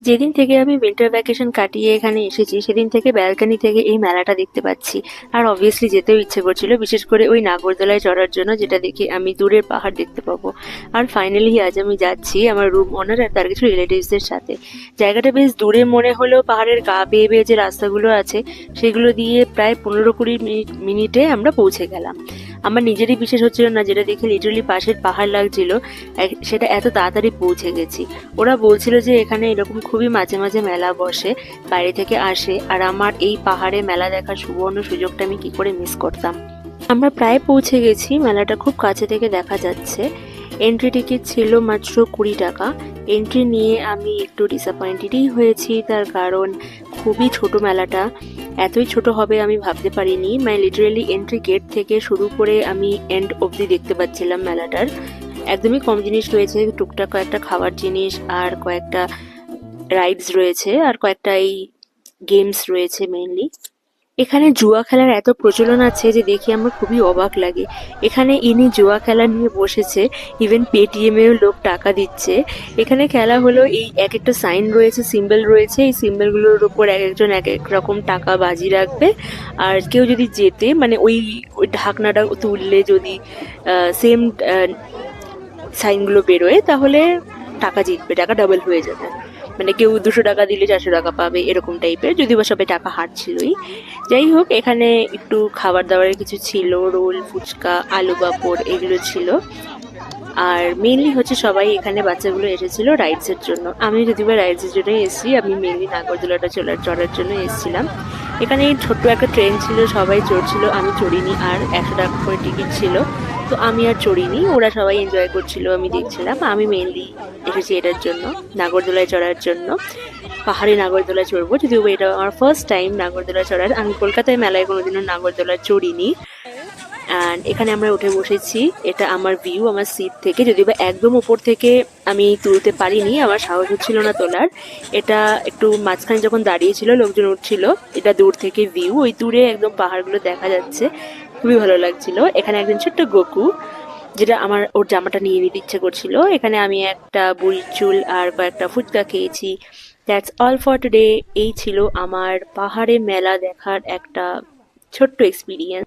যেদিন থেকে আমি উইন্টার ভ্যাকেশন কাটিয়ে এখানে এসেছি সেদিন থেকে ব্যালকনি থেকে এই মেলাটা দেখতে পাচ্ছি। আর অবভিয়াসলি যেতেও ইচ্ছে করছিল, বিশেষ করে ওই নাগরদোলায় চড়ার জন্য, যেটা দেখে আমি দূরের পাহাড় দেখতে পাবো। আর ফাইনালি আজ আমি যাচ্ছি আমার রুম ওনার আর তার কিছু রিলেটিভসদের সাথে। জায়গাটা বেশ দূরে মনে হলেও পাহাড়ের গা বেয়ে বেয়ে যে রাস্তাগুলো আছে সেগুলো দিয়ে প্রায় 15-20 মিনিটে আমরা পৌঁছে গেলাম। আমার নিজেরই বিশেষ হচ্ছিল না, যেটা দেখে লিটারালি পাশের পাহাড় লাগছিল, সেটা এত তাড়াতাড়ি পৌঁছে গেছি। ওরা বলছিল যে এখানে এরকম খুবই মাঝে মাঝে মেলা বসে, বাইরে থেকে আসে, আর আমার এই পাহাড়ে মেলা দেখার সুবর্ণ সুযোগটা আমি কি করে মিস করতাম। আমরা প্রায় পৌঁছে গেছি, মেলাটা খুব কাছে থেকে দেখা যাচ্ছে। এন্ট্রি টিকিট ছিল মাত্র 20 টাকা। এন্ট্রি নিয়ে আমি একটু ডিসঅ্যাপয়েন্টেডই হয়েছি, তার কারণ খুবই ছোট মেলাটা, এতই ছোট হবে আমি ভাবতে পারিনি। মানে লিটারেলি এন্ট্রি গেট থেকে শুরু করে আমি এন্ড অবধি দেখতে পাচ্ছিলাম মেলাটার। একদমই কম জিনিস রয়েছে, টুকটাক কয়েকটা খাবার জিনিস আর কয়েকটা রাইডস রয়েছে আর কয়েকটা এই গেমস রয়েছে মেইনলি। এখানে জুয়া খেলার এত প্রচলন আছে যে দেখে আমার খুবই অবাক লাগে। এখানে ইনি জুয়া খেলা নিয়ে বসেছে, ইভেন পেটিএম এও লোক টাকা দিচ্ছে। এখানে খেলা হলো, এই এক একটা সাইন রয়েছে, সিম্বল রয়েছে, এই সিম্বলগুলোর উপর এক একজন এক এক রকম টাকা বাজি রাখবে। আর কেউ যদি জেতে, মানে ওই ওই ঢাকনাটা তুললে যদি সেম সাইনগুলো বেরোয় তাহলে টাকা জিতবে, টাকা ডাবল হয়ে যাবে। মানে কেউ 200 টাকা দিলে 400 টাকা পাবে, এরকম টাইপের, যদিও বা সবাই টাকা হারছিলই। যাই হোক, এখানে একটু খাবার দাবারের কিছু ছিল, রোল, ফুচকা, আলু পাঁপড় এগুলো ছিল। আর মেইনলি হচ্ছে সবাই এখানে বাচ্চাগুলো এসেছিল রাইডসের জন্য। আমি যদিও বা রাইডসের জন্যই এসেছি, আমি মেইনলি নাগরদোলাটা চড়ার জন্য এসেছিলাম। এখানে ছোট্ট একটা ট্রেন ছিল, সবাই চড়ছিল, আমি চড়িনি। আর 100 টাকা করে টিকিট ছিল, তো আমি আর চড়িনি। ওরা সবাই এনজয় করছিল, আমি দেখছিলাম। আমি মেইনলি এসেছি এটার জন্য, নাগরদোলায় চড়ার জন্য। পাহাড়ি নাগরদোলায় চড়বো, যদিও এটা আমার ফার্স্ট টাইম নাগরদোলা চড়ার। আমি কলকাতায় মেলায় কোনোদিনও নাগরদোলা চড়িনি। অ্যান্ড এখানে আমরা উঠে বসেছি, এটা আমার ভিউ আমার সিট থেকে, যদিও বা একদম উপর থেকে আমি তুলতে পারিনি, আমার সাহস হচ্ছিল না তোলার। এটা একটু মাঝখানে যখন দাঁড়িয়েছিল লোকজন উঠছিল, এটা দূর থেকে ভিউ, ওই দূরে একদম পাহাড়গুলো দেখা যাচ্ছে, খুবই ভালো লাগছিল। এখানে একজন ছোট্ট গোকু, যেটা আমার ওর জামাটা নিয়ে নিতে ইচ্ছে করছিল। এখানে আমি একটা বুড়ির চুল আর কয়েকটা ফুচকা খেয়েছি। That's all for today. এই ছিল আমার পাহাড়ে মেলা দেখার একটা ছোট্ট এক্সপিরিয়েন্স।